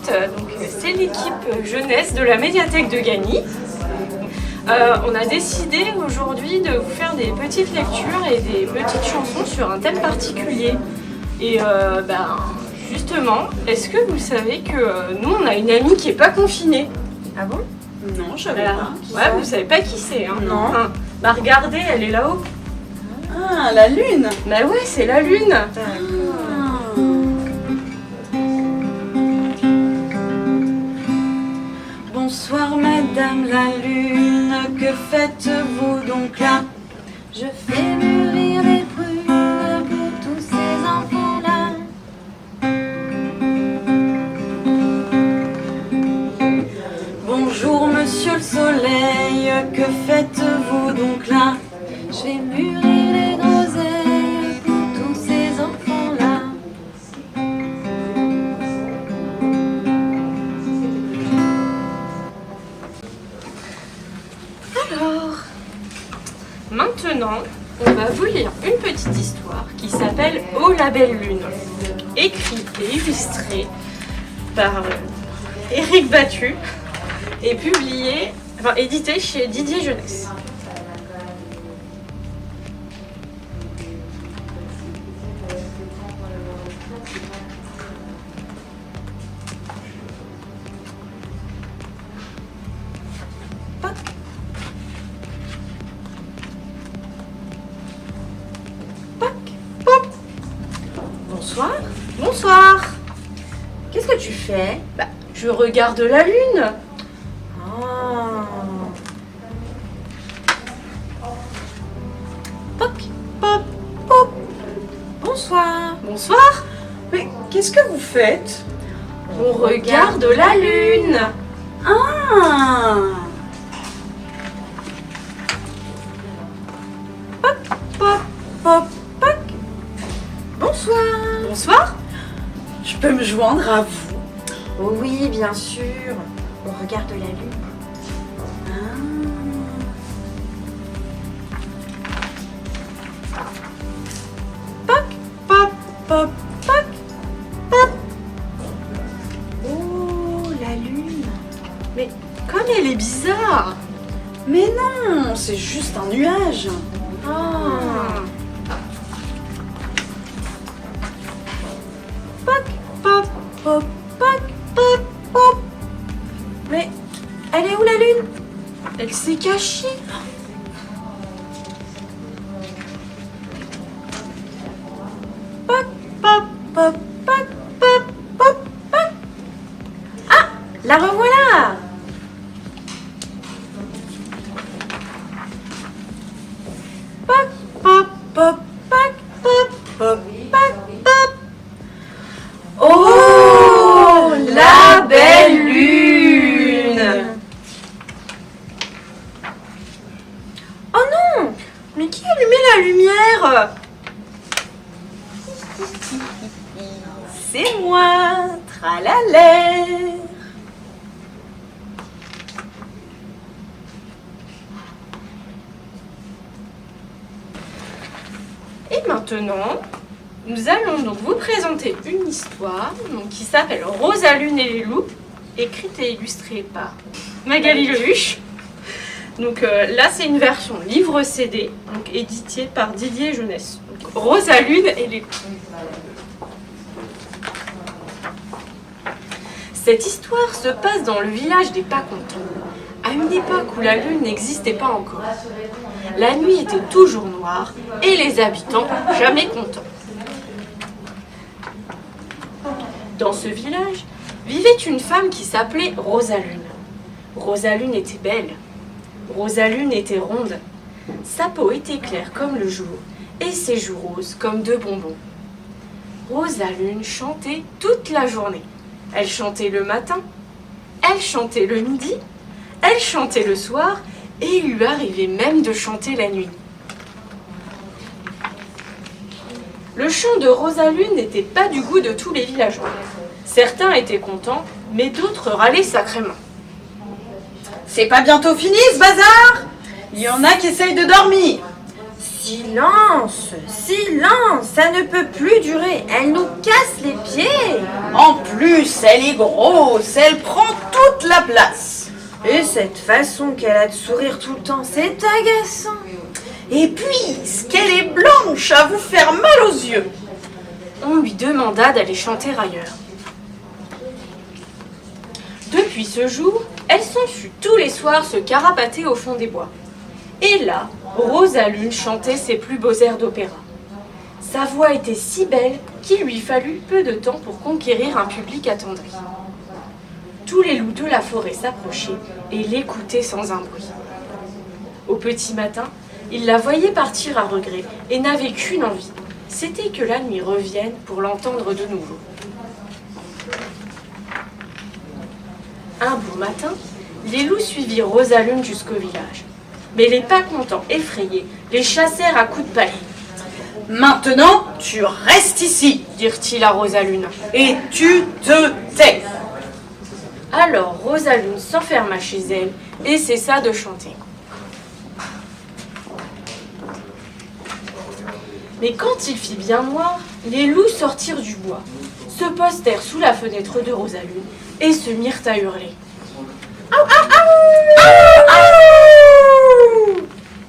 toutes, c'est l'équipe jeunesse de la médiathèque de Gagny. On a décidé aujourd'hui de vous faire des petites lectures et des petites chansons sur un thème particulier. Et justement, est-ce que vous savez que nous on a une amie qui n'est pas confinée? Ah bon? Non, je savais pas. Ouais, vous savez pas qui c'est, hein? Non. Bah regardez, elle est là-haut. Ah, la lune. Bah ouais, c'est la lune. Bonsoir Madame la Lune, que faites-vous donc là? Je fais mûrir des prunes pour tous ces enfants-là. Bonjour Monsieur le Soleil, que faites-vous donc là? Je fais mûrir les groseilles pour tous ces enfants-là. Alors, maintenant, on va vous lire une petite histoire qui s'appelle Oh la belle lune, écrite et illustrée par Éric Battu et éditée chez Didier Jeunesse. Bonsoir. Bonsoir. Qu'est-ce que tu fais? Je regarde la lune. Poc, pop, pop. Bonsoir. Bonsoir. Mais qu'est-ce que vous faites? On regarde la lune. Ah. Poc, pop, pop, poc. Bonsoir. Bonsoir. Je peux me joindre à vous? Oh oui, bien sûr. On regarde la lune. Poc, pop, pop, poc, pop. Oh, la lune. Mais comme elle est bizarre. Mais non, c'est juste un nuage. Ah. Poc, pop, pop, poc, pop, pop. Mais elle est où la lune? Elle s'est cachée. Pop, pop, pop, pop, pop, pop, pop. Ah, la revoilà. Pop, pop, pop, pop, pop, pop, pop, pop. Oh, la belle lune. Oh non, Mais qui a allumé la lumière? c'est moi, tralalère. Et maintenant, nous allons donc vous présenter une histoire qui s'appelle Rosalune et les loups, écrite et illustrée par Magali Lehuche. Donc là, c'est une version livre CD, donc éditée par Didier Jeunesse. Donc, Rosalune et les loups. Cette histoire se passe dans le village des Pas-Contents, à une époque où la lune n'existait pas encore. La nuit était toujours noire et les habitants jamais contents. Dans ce village vivait une femme qui s'appelait Rosalune. Rosalune était belle. Rosalune était ronde. Sa peau était claire comme le jour et ses joues roses comme deux bonbons. Rosalune chantait toute la journée. Elle chantait le matin, elle chantait le midi, elle chantait le soir et il lui arrivait même de chanter la nuit. Le chant de Rosalune n'était pas du goût de tous les villageois. Certains étaient contents, mais d'autres râlaient sacrément. C'est pas bientôt fini ce bazar? Il y en a qui essayent de dormir. Silence, silence, ça ne peut plus durer. Elle nous casse les pieds. En plus, elle est grosse, elle prend toute la place. Et cette façon qu'elle a de sourire tout le temps, c'est agaçant. Et puis, qu'elle est blanche à vous faire mal aux yeux. On lui demanda d'aller chanter ailleurs. Depuis ce jour, elle s'en fut tous les soirs se carapater au fond des bois. Et là, Rosalune chantait ses plus beaux airs d'opéra. Sa voix était si belle qu'il lui fallut peu de temps pour conquérir un public attendri. Tous les loups de la forêt s'approchaient et l'écoutaient sans un bruit. Au petit matin, ils la voyaient partir à regret et n'avaient qu'une envie, c'était que la nuit revienne pour l'entendre de nouveau. Un beau matin, les loups suivirent Rosalune jusqu'au village. Mais les pas contents, effrayés, les chassèrent à coups de balai. « Maintenant, tu restes ici, Dirent-ils à Rosalune. et tu te tais. » Alors Rosalune s'enferma chez elle et cessa de chanter. Mais quand il fit bien noir, les loups sortirent du bois, se postèrent sous la fenêtre de Rosalune et se mirent à hurler.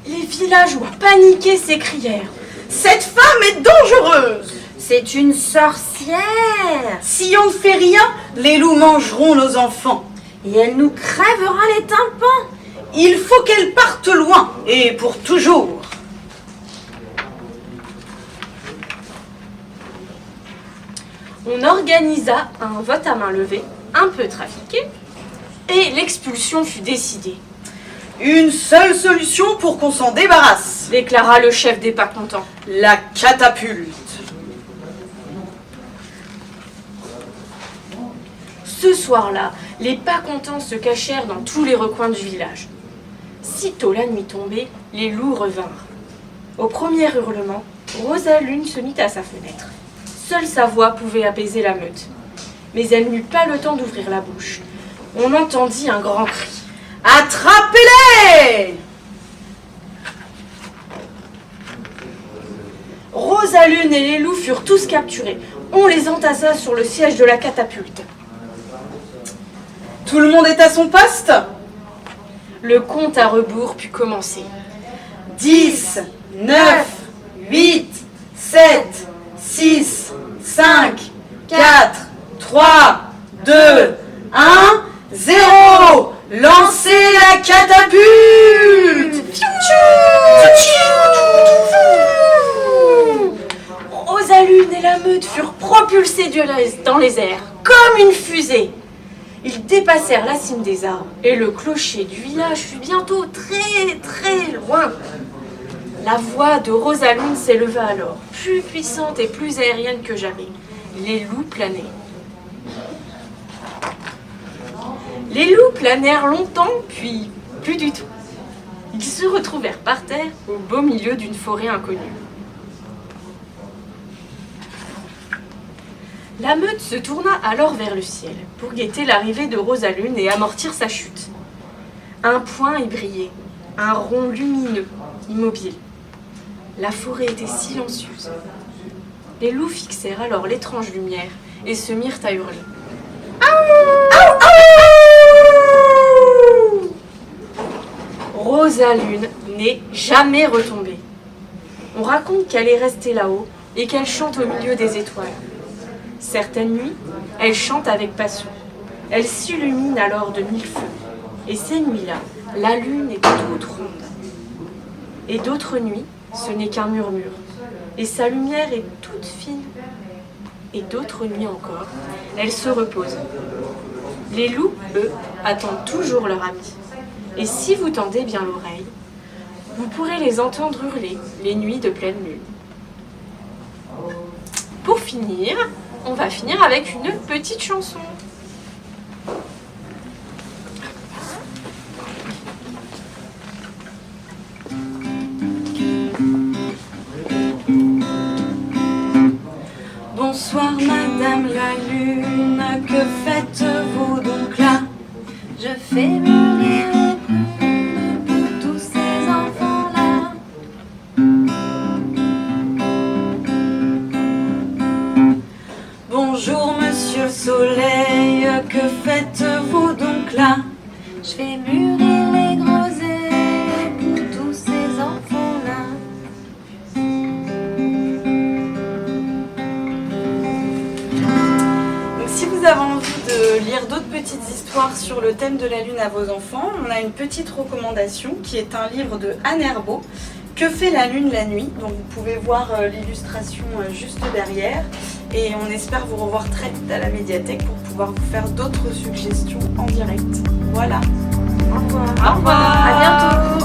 Les villageois paniqués s'écrièrent. « Cette femme est dangereuse. C'est une sorcière. Si on ne fait rien, les loups mangeront nos enfants. Et elle nous crèvera les tympans. Il faut qu'elle parte loin, et pour toujours. » On organisa un vote à main levée, un peu trafiqué, et l'expulsion fut décidée, Une seule solution pour qu'on s'en débarrasse. déclara le chef des pas contents. La catapulte. Ce soir-là, les pas contents se cachèrent dans tous les recoins du village. Sitôt la nuit tombée, les loups revinrent. Au premier hurlement, Rosalune se mit à sa fenêtre. Seule sa voix pouvait apaiser la meute. Mais elle n'eut pas le temps d'ouvrir la bouche. On entendit un grand cri. Attrapez-les! Rosalune et les loups furent tous capturés. On les entassa sur le siège de la catapulte. Tout le monde est à son poste? Le compte à rebours put commencer. 10, 9, 8, 7, 6, 5, 4, 3, 2, 1, 0! Lancez la catapulte! Rosalune et la meute furent propulsés dans les airs, comme une fusée. Ils dépassèrent la cime des arbres et le clocher du village fut bientôt très très loin. La voix de Rosalune s'éleva alors, plus puissante et plus aérienne que jamais. Les loups planaient. Les loups planèrent longtemps, puis plus du tout. Ils se retrouvèrent par terre, au beau milieu d'une forêt inconnue. La meute se tourna alors vers le ciel pour guetter l'arrivée de Rosalune et amortir sa chute. Un point y brillait, un rond lumineux, immobile. La forêt était silencieuse. Les loups fixèrent alors l'étrange lumière et se mirent à hurler. Rosalune n'est jamais retombée. On raconte qu'elle est restée là-haut et qu'elle chante au milieu des étoiles. Certaines nuits, elle chante avec passion. Elle s'illumine alors de mille feux. Et ces nuits-là, la lune est toute ronde. Et d'autres nuits, ce n'est qu'un murmure. Et sa lumière est toute fine. Et d'autres nuits encore, elle se repose. Les loups, eux, attendent toujours leur ami. Et si vous tendez bien l'oreille, vous pourrez les entendre hurler les nuits de pleine lune. Pour finir, on va finir avec une petite chanson. Bonsoir Madame la Lune, que faites-vous donc là? Je fais mûrir les prunes pour tous ces enfants-là. Je fais mûrir les groseilles pour tous ces enfants-là. Donc si vous avez envie de lire d'autres petites histoires sur le thème de la lune à vos enfants, on a une petite recommandation qui est un livre de Anne Herbeau, Que fait la lune la nuit? Donc vous pouvez voir l'illustration juste derrière. Et on espère vous revoir très vite à la médiathèque pour pouvoir vous faire d'autres suggestions en direct. Voilà. Au revoir. Au revoir. À bientôt.